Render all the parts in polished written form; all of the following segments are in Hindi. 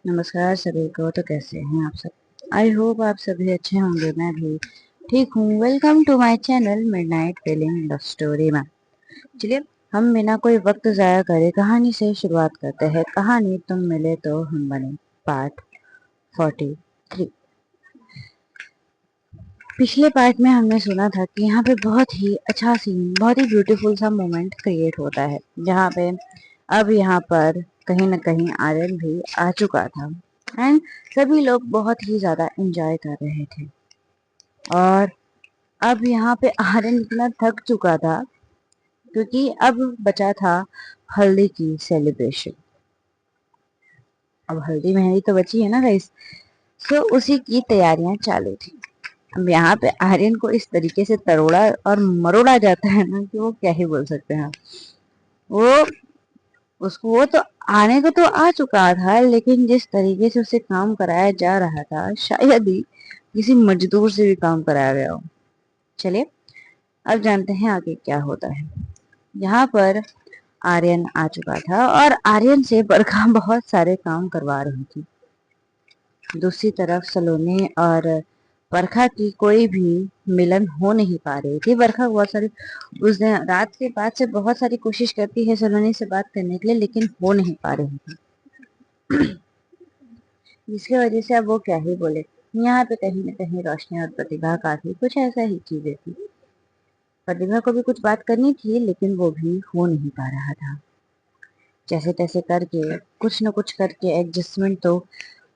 नमस्कार सभी को। तो कैसे हैं आप सब? आई होप आप सभी अच्छे होंगे। मैं भी ठीक हूँ। Welcome to my channel midnight feeling love story में। चलिए हम बिना कोई वक्त जाया करे कहानी से शुरुआत करते हैं। कहानी तुम मिले तो हम बने, पार्ट 43। पिछले पार्ट में हमने सुना था कि यहाँ पे बहुत ही अच्छा सीन, बहुत ही ब्यूटीफुल सा मोमेंट क्रिएट होता है, जहाँ पे अब यहाँ पर कहीं ना कहीं आर्यन भी आ चुका था एंड सभी लोग बहुत ही ज्यादा एंजॉय कर रहे थे। और अब यहाँ पे आर्यन इतना थक चुका था क्योंकि अब बचा था हल्दी की सेलिब्रेशन। अब हल्दी मेहंदी तो बची है ना गाइस, तो उसी की तैयारियां चालू थी। अब यहाँ पे आर्यन को इस तरीके से तरोड़ा और मरोड़ा जाता है ना कि वो क्या ही बोल सकते हैं। वो उसको वो तो आने को तो आ चुका था, लेकिन जिस तरीके से उसे काम कराया जा रहा था शायद ही किसी मजदूर से भी काम कराया गया हो। चलिए अब जानते हैं आगे क्या होता है। यहाँ पर आर्यन आ चुका था और आर्यन से बरखा बहुत सारे काम करवा रही थी। दूसरी तरफ सलोनी और बरखा की कोई भी मिलन हो नहीं पा रही थी। बरखा बहुत सारी उस दिन रात के बाद से बहुत सारी कोशिश करती है सलोनी से बात करने के लिए, लेकिन हो नहीं पा रही थी, जिसकी वजह से अब वो क्या ही बोले। यहाँ पे कहीं ना कहीं रोशनी और प्रतिभा का भी कुछ ऐसा ही चीजें थी। प्रतिभा को भी कुछ बात करनी थी, लेकिन वो भी हो नहीं पा रहा था। जैसे तैसे करके कुछ न कुछ करके एडजस्टमेंट तो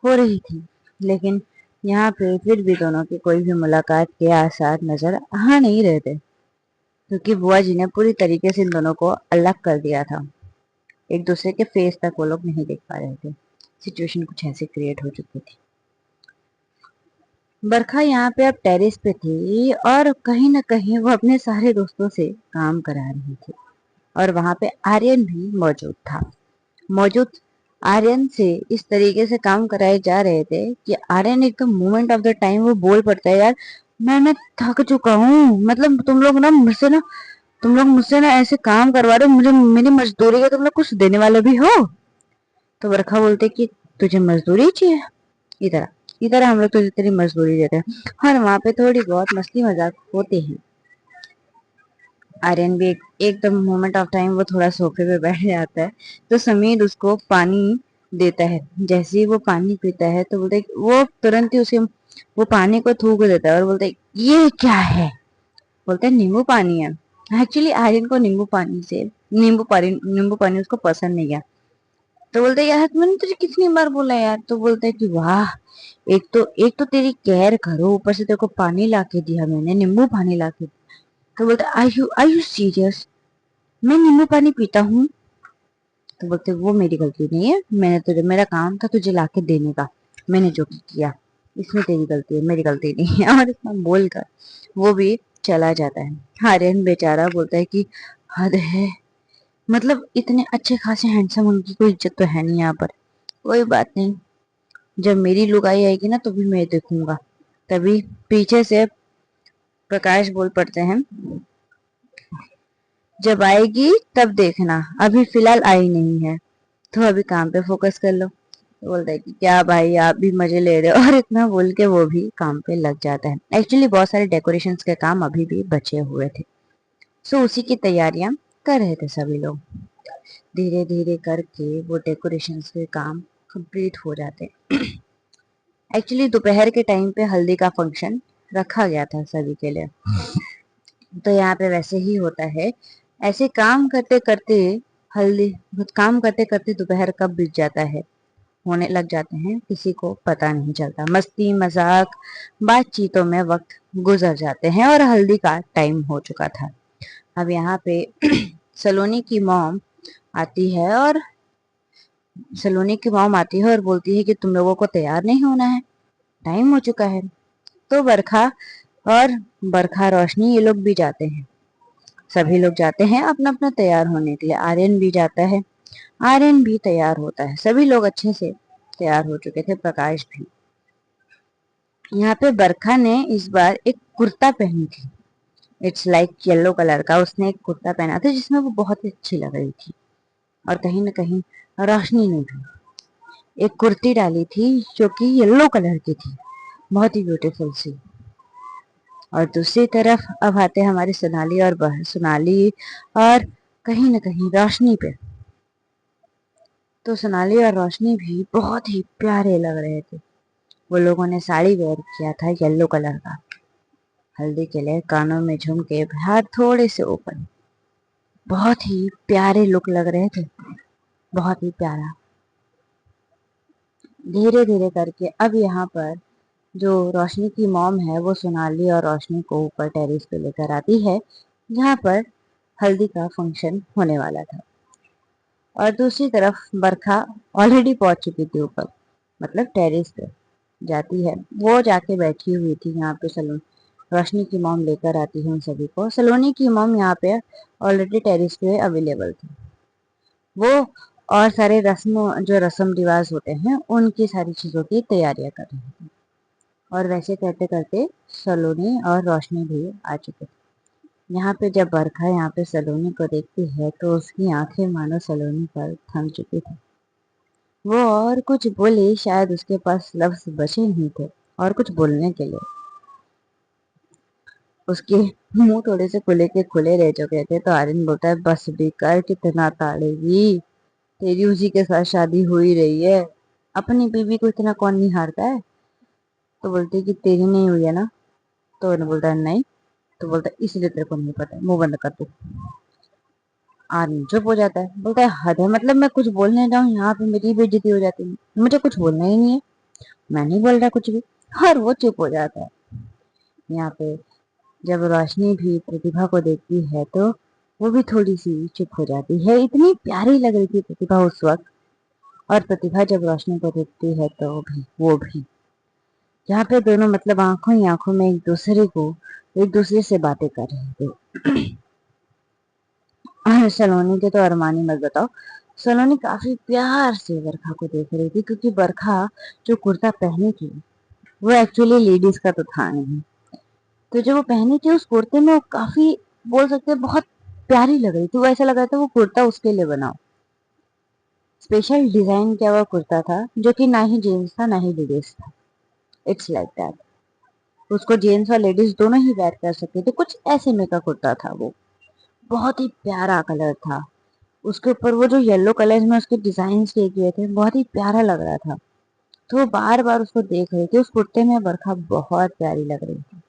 हो रही थी, लेकिन यहाँ पे फिर भी दोनों की कोई भी मुलाकात के आसार नजर आ नहीं रहे थे, क्योंकि बुआ जी ने पूरी तरीके से इन दोनों को अलग कर दिया था। एक दूसरे के फेस तक वो लोग नहीं देख पा रहे थे। सिचुएशन कुछ ऐसे क्रिएट हो चुकी थी। बरखा यहाँ पे अब टेरेस पे थी और कहीं ना कहीं वो अपने सारे दोस्तों से काम करा रही थी, और वहां पे आर्यन भी मौजूद था। मौजूद आर्यन से इस तरीके से काम कराए जा रहे थे कि आर्यन एकदम मोमेंट ऑफ द टाइम वो बोल पड़ता है, यार मैं थक चुका हूँ। मतलब तुम लोग मुझसे ना ऐसे काम करवा रहे हो, मुझे मेरी मजदूरी का तुम लोग कुछ देने वाले भी हो? तो बरखा बोलते कि तुझे मजदूरी चाहिए, इधर इधर हम लोग तुझे तेरी मजदूरी देते हैं। और वहां पे थोड़ी बहुत मस्ती मजाक होते हैं। आर्यन भी एकदम मोमेंट ऑफ टाइम वो थोड़ा सोफे पे बैठ जाता है, तो समीर उसको पानी देता है। जैसे ही वो पानी पीता है तो बोलते वो तुरंत ही उसे वो पानी को थूक देता है और बोलते ये क्या है? बोलते हैं नींबू पानी है। एक्चुअली आर्यन को नींबू पानी उसको पसंद नहीं है। तो बोलते यार मैंने तुझे कितनी बार बोला यार। तो बोलते है कि वाह, एक तो तेरी केयर करो, ऊपर से तेरे को पानी ला के दिया मैंने, नींबू पानी ला के। तो बोलते आर यू सीरियस? मैं नींबू पानी पीता हूँ? तो बोलते वो मेरी गलती नहीं है, मेरा काम था तुझे लाके देने का, मैंने जो किया इसमें तेरी गलती है, मेरी गलती नहीं है। और इतना बोलकर वो भी चला जाता है। आर्यन बेचारा बोलता है कि हद है, मतलब इतने अच्छे खासे हैंडसम, उनकी कोई इज्जत तो है नहीं यहाँ पर। कोई बात नहीं, जब मेरी लुगाई आएगी ना तो भी मैं देखूंगा। तभी पीछे से प्रकाश बोल पड़ते हैं, जब आएगी तब देखना, अभी फिलहाल आई नहीं है, तो अभी काम पे फोकस कर लो। तो बोलता है कि क्या भाई आप भी मजे ले रहे हो, और इतना बोल के वो भी काम पे लग जाता है। एक्चुअली बहुत सारे डेकोरेशंस के काम अभी भी बचे हुए थे, सो उसी की तैयारियां कर रहे थे सभी लोग। धीरे धीरे करके वो डेकोरेशंस के काम कंप्लीट हो जाते। एक्चुअली दोपहर के टाइम पे हल्दी का फंक्शन रखा गया था सभी के लिए। तो यहाँ पे वैसे ही होता है, ऐसे हल्दी काम करते करते दोपहर कब बीत जाता है, होने लग जाते हैं, किसी को पता नहीं चलता। मस्ती मजाक बातचीतों में वक्त गुजर जाते हैं और हल्दी का टाइम हो चुका था। अब यहाँ पे सलोनी की मॉम आती है और बोलती है कि तुम लोगों को तैयार नहीं होना है, टाइम हो चुका है। तो और रोशनी ये लोग भी जाते हैं। सभी लोग जाते हैं अपना अपना तैयार होने के लिए। आर्यन भी जाता है, आर्यन भी तैयार होता है। सभी लोग अच्छे से तैयार हो चुके थे, प्रकाश भी। यहाँ पे बरखा ने इस बार एक कुर्ता पहनी थी, इट्स लाइक येलो कलर का। उसने एक कुर्ता पहना था जिसमें वो बहुत ही अच्छी लग रही थी, और कहीं ना कहीं रोशनी ने भी। एक कुर्ती डाली थी जो कि येलो कलर की थी, बहुत ही ब्यूटीफुल सी। और दूसरी तरफ अब आते हैं हमारी सोनाली और सोनाली और कहीं ना कहीं रोशनी पे। तो सोनाली और रोशनी भी बहुत ही प्यारे लग रहे थे। वो लोगों ने साड़ी वेयर किया था येलो कलर का, हल्दी के लिए कानों में झुमके, हाथ थोड़े से ऊपर, बहुत ही प्यारे लुक लग रहे थे, बहुत ही प्यारा। धीरे धीरे करके अब यहाँ पर जो रोशनी की मॉम है वो सोनाली और रोशनी को ऊपर टेरेस पे लेकर आती है, जहाँ पर हल्दी का फंक्शन होने वाला था। और दूसरी तरफ बरखा ऑलरेडी पहुंच चुकी थी ऊपर, मतलब टेरेस पे जाती है। वो जाके बैठी हुई थी यहाँ पे सलोनी, रोशनी की मॉम लेकर आती है उन सभी को। सलोनी की मॉम यहाँ पे ऑलरेडी टेरेस पे अवेलेबल थी। वो और सारे रस्म रिवाज होते हैं उनकी सारी चीजों की तैयारियां कर रही थी। और वैसे करते करते सलोनी और रोशनी भी आ चुके थे। यहाँ पे जब बरखा यहाँ पे सलोनी को देखती है तो उसकी आंखें मानो सलोनी पर थम चुकी थी। वो और कुछ बोले, शायद उसके पास लफ्ज बचे नहीं थे और कुछ बोलने के लिए। उसके मुंह थोड़े से खुले के खुले रह चुके थे। तो आर्यन बोलता है, बस भी कर, कितना ताड़ेगी, तेरी उसी के साथ शादी हो ही रही है, अपनी बीवी को इतना कौन नहीं हारता है। तो बोलती है कि तेरी नहीं हुई है ना। तो उन्हें बोलता है नहीं। तो बोलता है इसलिए तेरे को नहीं पता है, मुंह बंद कर तू। आर्यन चुप हो जाता है, बोलता है हद है, मतलब मैं कुछ बोलने जाऊं यहाँ पे मेरी बेइज्जती हो जाती है, मुझे कुछ बोलना ही नहीं है, मैं नहीं बोल रहा कुछ भी। और वो चुप हो जाता है। यहाँ पे जब रोशनी भी प्रतिभा को देखती है तो वो भी थोड़ी सी चुप हो जाती है। इतनी प्यारी लग रही थी प्रतिभा उस वक्त। और प्रतिभा जब रोशनी को देखती है तो वो भी यहाँ पे दोनों मतलब आंखों ही आंखों में एक दूसरे से बातें कर रहे थे। सलोनी के तो अरमानी मत बताओ। सलोनी काफी प्यार से बरखा को देख रही थी, क्योंकि बरखा जो कुर्ता पहनी थी वो एक्चुअली लेडीज का तो था नहीं। तो जो वो पहनी थी उस कुर्ते में वो काफी, बोल सकते हैं, बहुत प्यारी लग रही थी। वो ऐसा लग रहा था वो कुर्ता उसके लिए बना, स्पेशल डिजाइन किया हुआ कुर्ता था, जो कि ना ही जेंट्स था ना ही लेडीज था। It's like that. उसको जेंट्स और लेडीज दोनों ही वेयर कर सकते थे, कुछ ऐसे में का कुर्ता था वो। बहुत ही प्यारा कलर था। उसके ऊपर वो जो येलो कलर में उसके डिजाइन किए गए थे, बहुत ही प्यारा लग रहा था। तो वो बार बार उसको देख रही थी। उस कुर्ते में बरखा बहुत प्यारी लग रही थी।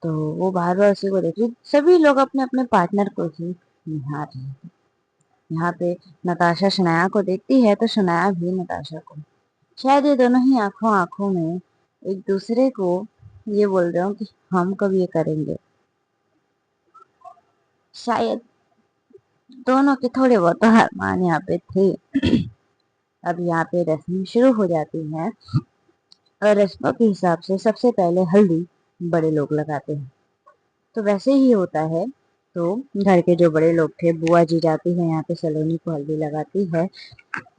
तो वो बार बार उसी को देख रही। सभी लोग अपने अपने पार्टनर को ही निहार रहे थे। यहाँ पे नताशा शनाया को देखती है तो शनाया भी नताशा को। शायद ये दोनों ही आंखों आंखों में एक दूसरे को ये बोल रहे हो कि हम कब ये करेंगे। शायद दोनों के थोड़े बहुत अरमान यहाँ पे थे। अब यहाँ पे रस्म शुरू हो जाती है और रस्मों के हिसाब से सबसे पहले हल्दी बड़े लोग लगाते हैं। तो वैसे ही होता है। तो घर के जो बड़े लोग थे, बुआ जी जाती है यहाँ पे सलोनी को हल्दी लगाती है।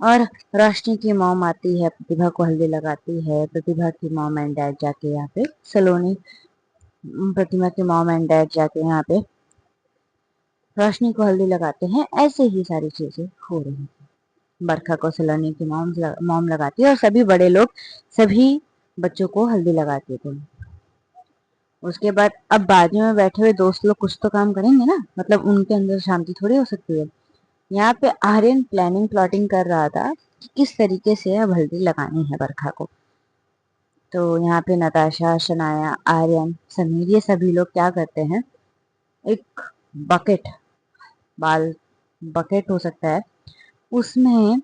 और रोशनी की मॉम आती है, प्रतिभा को हल्दी लगाती है। प्रतिभा की मॉम एंड डैड जाके यहाँ पे सलोनी, प्रतिभा की मॉम एंड डैड जाके यहाँ पे रोशनी को हल्दी लगाते हैं। ऐसे ही सारी चीजें हो रही हैं। बरखा को सलोनी की मॉम लगाती है और सभी बड़े लोग सभी बच्चों को हल्दी लगाते थे। उसके बाद अब बाजू में बैठे हुए दोस्त लोग कुछ तो काम करेंगे ना, मतलब उनके अंदर शांति थोड़ी हो सकती है। यहाँ पे आर्यन प्लानिंग प्लॉटिंग कर रहा था कि किस तरीके से अब हल्दी लगानी है बरखा को। तो यहाँ पे नताशा, शनाया, आर्यन, समीर, ये सभी लोग क्या करते हैं, एक बकेट, बाल बकेट हो सकता है, उसमें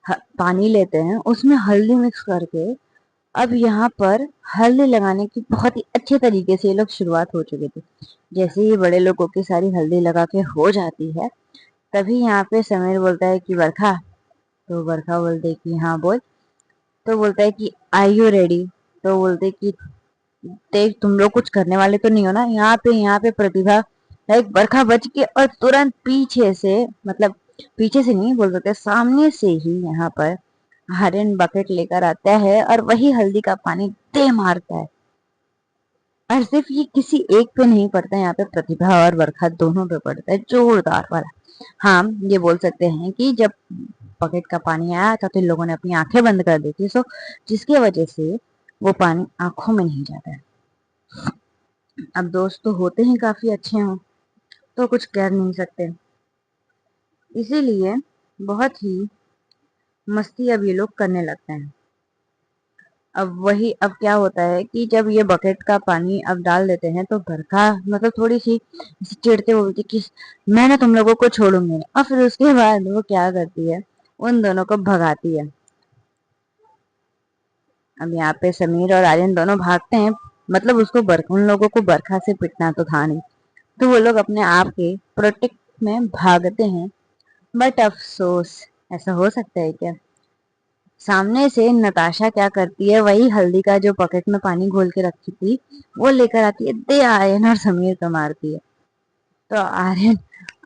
पानी लेते हैं, उसमें हल्दी मिक्स करके अब यहाँ पर हल्दी लगाने की बहुत ही अच्छे तरीके से ये लोग शुरुआत हो चुके थे। जैसे ही बड़े लोगों की सारी हल्दी लगा के हो जाती है, तभी यहाँ पे समीर बोलता है कि बरखा। तो बरखा बोलते कि हाँ बोल। तो बोलता है कि आई यू रेडी। तो बोलते कि देख, तुम लोग कुछ करने वाले तो नहीं हो ना। यहाँ पे प्रतिभा, एक बरखा बच के और तुरंत पीछे से, मतलब पीछे से नहीं बोल सकते, सामने से ही यहाँ पर आर्यन बकेट लेकर आता है और वही हल्दी का पानी दे मारता है। और सिर्फ ये किसी एक पे नहीं पड़ता है, यहाँ पे प्रतिभा और बरखा दोनों पे पड़ता है, जोरदार वाला। हाँ, ये बोल सकते हैं कि जब बकेट का पानी आया था तो इन लोगों ने अपनी आंखें बंद कर दी थी, सो जिसकी वजह से वो पानी आंखों में नहीं जाता है। अब दोस्त तो होते हैं काफी अच्छे हों तो कुछ कर नहीं सकते, इसीलिए बहुत ही मस्ती अब ये लोग करने लगते हैं। अब क्या होता है कि जब ये बकेट का पानी अब डाल देते हैं तो बरखा मतलब थोड़ी सी चिढ़ते बोलती कि मैं ना तुम लोगों को छोड़ूंगी नहीं, और फिर उसके बाद वो क्या करती है, उन दोनों को भगाती है। अब यहाँ पे समीर और आर्यन दोनों भागते हैं, मतलब उन लोगों को बरखा से पिटना तो था नहीं, तो वो लोग अपने आप के प्रोटेक्ट में भागते हैं। बट अफसोस, ऐसा हो सकता है क्या? सामने से नताशा क्या करती है, वही हल्दी का जो पॉकेट में पानी घोल के रखी थी वो लेकर आती है, दे आर्यन और समीर को मारती है। तो आर्यन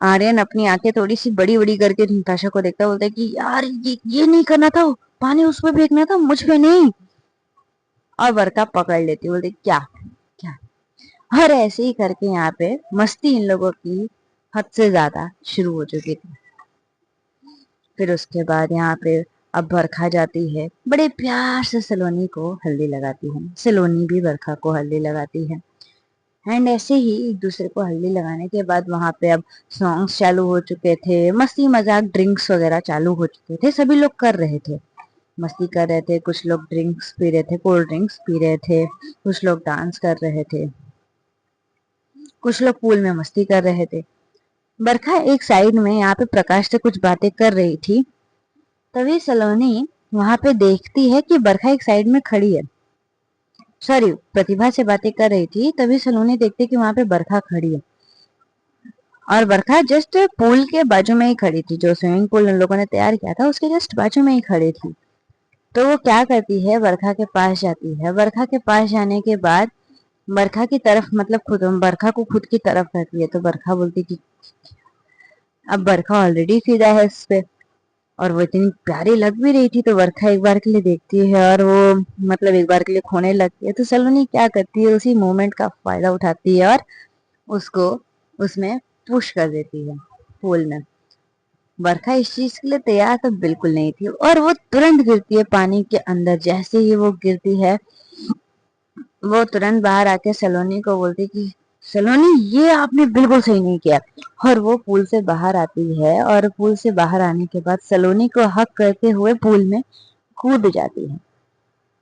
आर्यन अपनी आंखें थोड़ी सी बड़ी बड़ी करके नताशा को देखता बोलता है कि यार ये नहीं करना था, पानी उस पर फेंकना था, मुझ पे नहीं। और बरखा पकड़ लेती, बोलती क्या क्या। और ऐसे ही करके यहाँ पे मस्ती इन लोगों की हद से ज्यादा शुरू हो चुकी थी। फिर उसके बाद यहाँ पे अब बरखा जाती है, बड़े प्यार से सलोनी को हल्दी लगाती है, सलोनी भी बरखा को हल्दी लगाती है। एंड ऐसे ही एक दूसरे को हल्दी लगाने के बाद वहां पे अब सॉन्ग्स चालू हो चुके थे, मस्ती मजाक ड्रिंक्स वगैरह चालू हो चुके थे, सभी लोग कर रहे थे, मस्ती कर रहे थे, कुछ लोग ड्रिंक्स पी रहे थे, कोल्ड ड्रिंक्स पी रहे थे, कुछ लोग डांस कर रहे थे, कुछ लोग पूल में मस्ती कर रहे थे। बरखा एक साइड में यहाँ पे प्रकाश से कुछ बातें कर रही थी, तभी सलोनी वहां पे देखती है कि बरखा एक साइड में खड़ी है, सॉरी प्रतिभा से बातें कर रही थी, तभी सलोनी देखती कि वहां पे बरखा खड़ी है। और बरखा जस्ट पूल के बाजू में ही खड़ी थी, जो स्विमिंग पूल उन लोगों ने तैयार किया था उसके जस्ट बाजू में ही खड़ी थी। तो वो क्या करती है, बरखा के पास जाती है, बरखा के पास जाने के बाद बरखा की तरफ मतलब खुद बरखा को खुद की तरफ करती है, तो बरखा बोलती कि अब बरखा ऑलरेडी फिदा है इस पे, और वो इतनी प्यारी लग भी रही थी, तो बरखा एक बार के लिए देखती है और वो मतलब एक बार के लिए खोने लगती है। तो सलोनी क्या करती है, उसी मोमेंट का फायदा उठाती है और उसको उसमें पुश कर देती है पूल में। बरखा इस चीज के लिए तैयार तो बिल्कुल नहीं थी और वो तुरंत गिरती है पानी के अंदर। जैसे ही वो गिरती है वो तुरंत बाहर आके सलोनी को बोलती कि सलोनी ये आपने बिल्कुल सही नहीं किया, और वो पूल से बाहर आती है और पूल से बाहर आने के बाद सलोनी को हक करते हुए पूल में कूद जाती है।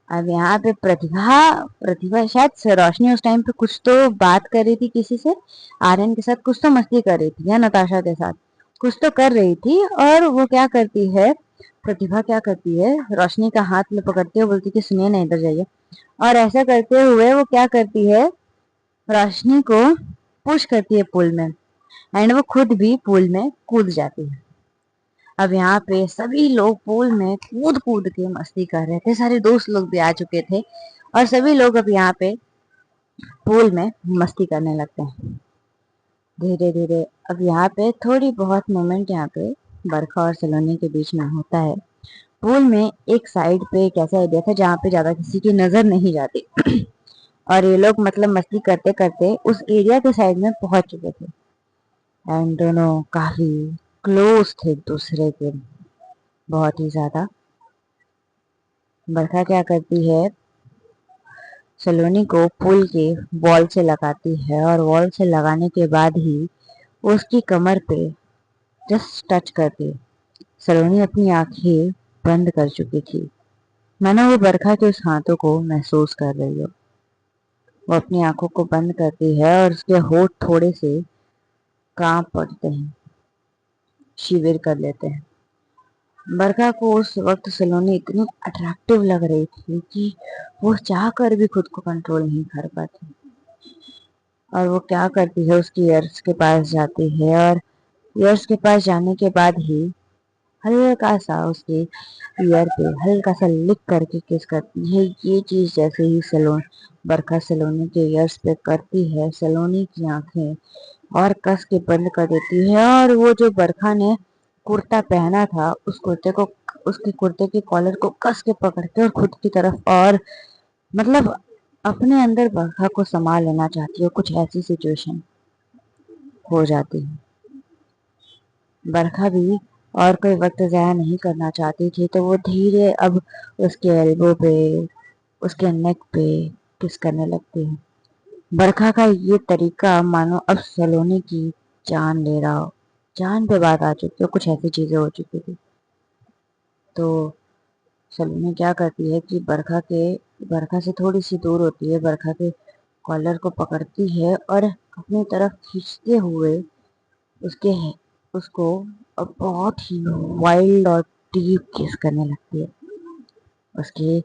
अब यहाँ पे प्रतिभा प्रतिभा शायद रोशनी उस टाइम पे कुछ तो बात कर रही थी किसी से, आर्यन के साथ कुछ तो मस्ती कर रही थी या नताशा के साथ कुछ तो कर रही थी, और वो क्या करती है, प्रतिभा क्या करती है, रोशनी का हाथ में पकड़ते हुए बोलती कि सुनिए ना इधर जाइए, और ऐसा करते हुए वो क्या करती है, रोशनी को पुश करती है पूल में, एंड वो खुद भी पूल में कूद जाती है। अब यहाँ पे सभी लोग पूल में कूद कूद के मस्ती कर रहे थे, सारे दोस्त लोग भी आ चुके थे और सभी लोग अब यहाँ पे पूल में मस्ती करने लगते हैं धीरे धीरे। अब यहाँ पे थोड़ी बहुत मोमेंट यहाँ पे बरखा और सलोनी के बीच में होता है। पूल में एक साइड पे एक ऐसा एरिया था जहाँ पे ज्यादा किसी की नजर नहीं जाती और ये लोग मतलब मस्ती करते करते उस एरिया के साइड में पहुंच चुके थे, एंड दोनों काफी क्लोज थे एक दूसरे के, बहुत ही ज्यादा। बरखा क्या करती है, सलोनी को पुल के वॉल से लगाती है और वॉल से लगाने के बाद ही उसकी कमर पे जस्ट टच करती है। सलोनी अपनी आंखें बंद कर चुकी थी, मानो वो बरखा के उस हाथों को महसूस कर रही हो। वो अपनी आंखों को बंद करती है और उसके होठ थोड़े से कांप पड़ते हैं, शिविर कर लेते हैं। बरखा को उस वक्त सलोनी इतनी अट्रैक्टिव लग रही थी कि वो चाह कर भी खुद को कंट्रोल नहीं कर पाती, और वो क्या करती है, उसकी ईयर्स के पास जाती है और ईयर्स के पास जाने के बाद ही हल्का सा उसके ईयर पे हल्का सा लिक करके किस करती है। ये चीज जैसे ही बरखा सलोनी के ईयर्स पे करती है, सलोनी की आंखें और कस के बंद कर देती है, और वो जो बरखा ने कुर्ता पहना था उस कुर्ते को, उसके कुर्ते के कॉलर को कस के पकड़ के और खुद की तरफ, और मतलब अपने अंदर बरखा को संभाल लेना चाहती है। कुछ ऐसी सिचुएशन हो जाती है। बरखा भी और कोई वक्त ज़ाया नहीं करना चाहती थी, तो वो धीरे अब उसके एल्बो पे, उसके नेक पे किस करने लगती है। बरखा का ये तरीका मानो अब सलोनी की जान ले रहा हो। जान पे बात आ चुकी है, कुछ ऐसी चीजें हो चुकी थी। तो सलोनी क्या करती है कि बरखा से थोड़ी सी दूर होती है, बरखा के कॉलर को पकड़ती है और अपनी तरफ खींचते हुए उसके उसको बहुत ही वाइल्ड और डीप किस करने लगती है। उसके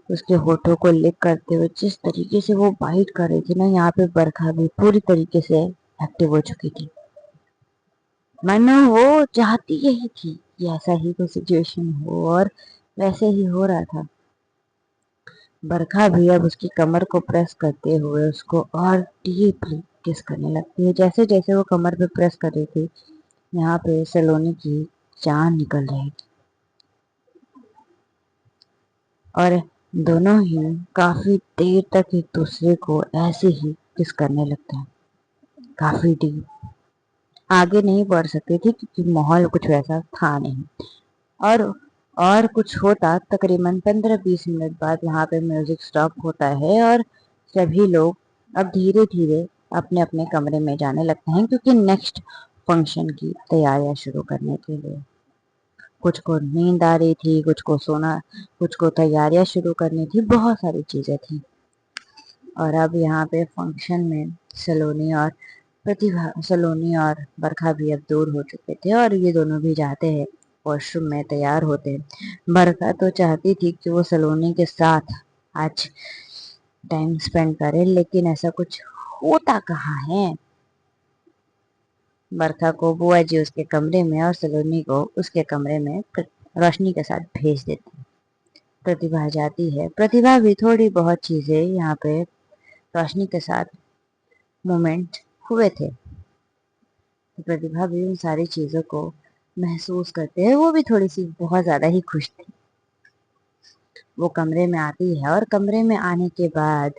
उसके होठों को लिक करते हुए जिस तरीके से वो बाइट कर रही थी ना, यहाँ पे बरखा भी पूरी तरीके से एक्टिव हो चुकी थी। मानो वो चाहती यही थी कि ऐसा ही कोई सिचुएशन हो, और वैसे ही हो रहा था। बरखा भी अब उसकी कमर को प्रेस करते हुए उसको और डीपली किस करने लगती है। जैसे जैसे वो कमर पे प्रेस कर रही थी, यहाँ पे सलोनी की जान निकल रही थी, और दोनों ही काफी देर तक एक दूसरे को ऐसे ही किस करने लगते हैं, काफी डीप। आगे नहीं बढ़ सकती थी क्योंकि माहौल कुछ वैसा था नहीं। और और कुछ होता तकरीबन 15-20 मिनट बाद वहाँ पे म्यूजिक स्टॉप होता है, और सभी लोग अब धीरे धीरे अपने अपने कमरे में जाने लगते हैं, क्योंकि नेक्स्ट फंक्शन की तैयारियां शुरू करने के लिए। कुछ को नींद आ रही थी, कुछ को सोना, कुछ को तैयारियां शुरू करनी थी, बहुत सारी चीजें थी। और अब यहाँ पे फंक्शन में सलोनी और बरखा भी अब दूर हो चुके थे, और ये दोनों भी जाते हैं वॉशरूम में, तैयार होते हैं। बरखा तो चाहती थी कि वो सलोनी के साथ आज टाइम स्पेंड करे, लेकिन ऐसा कुछ होता कहाँ है। बरखा को बुआ जी उसके कमरे में और सलोनी को उसके कमरे में रोशनी के साथ भेज देती है। प्रतिभा जाती है। प्रतिभा भी थोड़ी बहुत चीजें यहाँ पे रोशनी के साथ मोमेंट हुए थे, तो प्रतिभा भी उन सारी चीजों को महसूस करते हैं। वो भी थोड़ी सी बहुत ज्यादा ही खुश थी। वो कमरे में आती है, और कमरे में आने के बाद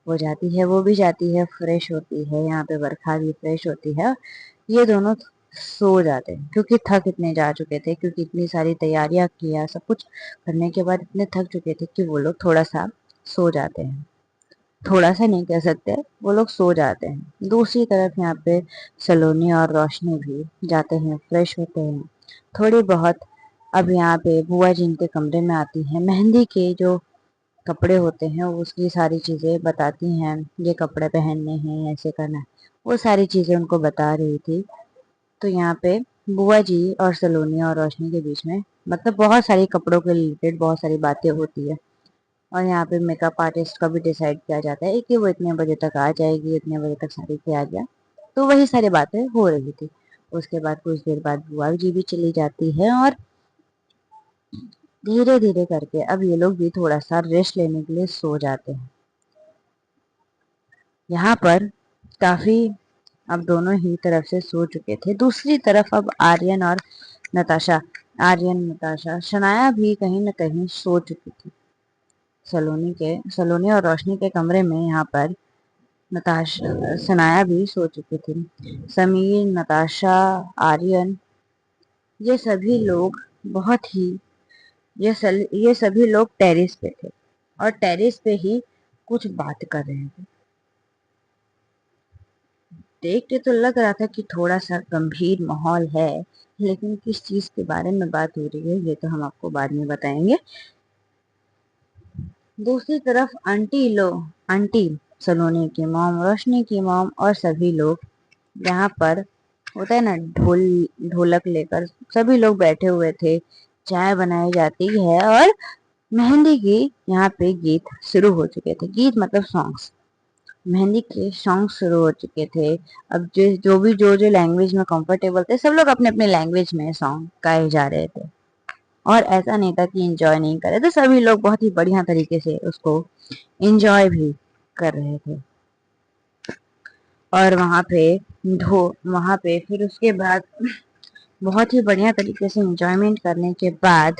वो जाती है, वो भी जाती है, फ्रेश होती है। यहाँ पे बरखा भी फ्रेश होती है। ये दोनों सो जाते हैं क्योंकि थक इतने जा चुके थे, क्योंकि इतनी सारी तैयारियां किया, सब कुछ करने के बाद इतने थक चुके थे कि वो लोग थोड़ा सा सो जाते हैं। थोड़ा सा नहीं कह सकते, वो लोग सो जाते हैं। दूसरी तरफ यहाँ पे सलोनी और रोशनी भी जाते हैं, फ्रेश होते हैं थोड़ी बहुत। अब यहाँ पे बुआ जी इनके कमरे में आती है। मेहंदी के जो कपड़े होते हैं उसकी सारी चीजें बताती हैं, ये कपड़े पहनने हैं, ऐसे करना है, वो सारी चीजें उनको बता रही थी। तो यहाँ पे बुआ जी और सलोनी और रोशनी के बीच में मतलब बहुत सारी कपड़ों के रिलेटेड बहुत सारी बातें होती है। और यहाँ पे मेकअप आर्टिस्ट का भी डिसाइड किया जाता है कि वो इतने बजे तक आ जाएगी, इतने बजे तक साड़ी पे आ गया। तो वही सारी बातें हो रही थी। उसके बाद कुछ देर बाद बुआ जी भी चली जाती है, और धीरे धीरे करके अब ये लोग भी थोड़ा सा रेस्ट लेने के लिए सो जाते हैं। यहाँ पर काफी अब दोनों ही तरफ से सो चुके थे। दूसरी तरफ अब नताशा आर्यन नताशा शनाया भी कहीं न कहीं सो चुकी थी। सलोनी और रोशनी के कमरे में यहाँ पर नताशा सनाया भी सो चुकी थी। समीर, नताशा, आर्यन, ये सभी लोग बहुत ही ये सभी लोग टेरेस पे थे, और टेरेस पे ही कुछ बात कर रहे थे। देख के तो लग रहा था कि थोड़ा सा गंभीर माहौल है, लेकिन किस चीज के बारे में बात हो रही है ये तो हम आपको बाद में बताएंगे। दूसरी तरफ आंटी सलोनी की मॉम, रोशनी की मॉम और सभी लोग यहाँ पर होता है ना ढोलक लेकर सभी लोग बैठे हुए थे। चाय बनाई जाती है, और मेहंदी की यहाँ पे गीत शुरू हो चुके थे। गीत मतलब सॉन्ग्स, मेहंदी के सॉन्ग शुरू हो चुके थे। अब जो लैंग्वेज में कंफर्टेबल थे, सब लोग अपने अपने लैंग्वेज में सॉन्ग गाए जा रहे थे। और ऐसा नहीं था कि एंजॉय नहीं कर रहे थे, सभी लोग बहुत ही बढ़िया तरीके से उसको एंजॉय भी कर रहे थे। और वहां पे फिर उसके बाद बहुत ही बढ़िया तरीके से एंजॉयमेंट करने के बाद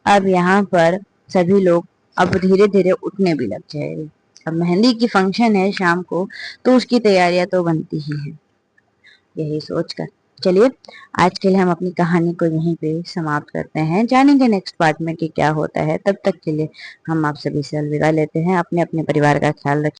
अब यहाँ पर सभी लोग अब धीरे धीरे उठने भी लग जाएंगे। अब मेहंदी की फंक्शन है शाम को, तो उसकी तैयारियां तो बनती ही है। यही सोचकर चलिए आज के लिए हम अपनी कहानी को यहीं पे समाप्त करते हैं। जानेंगे नेक्स्ट पार्ट में कि क्या होता है। तब तक के लिए हम आप सभी से अलविदा लेते हैं। अपने अपने परिवार का ख्याल रखें।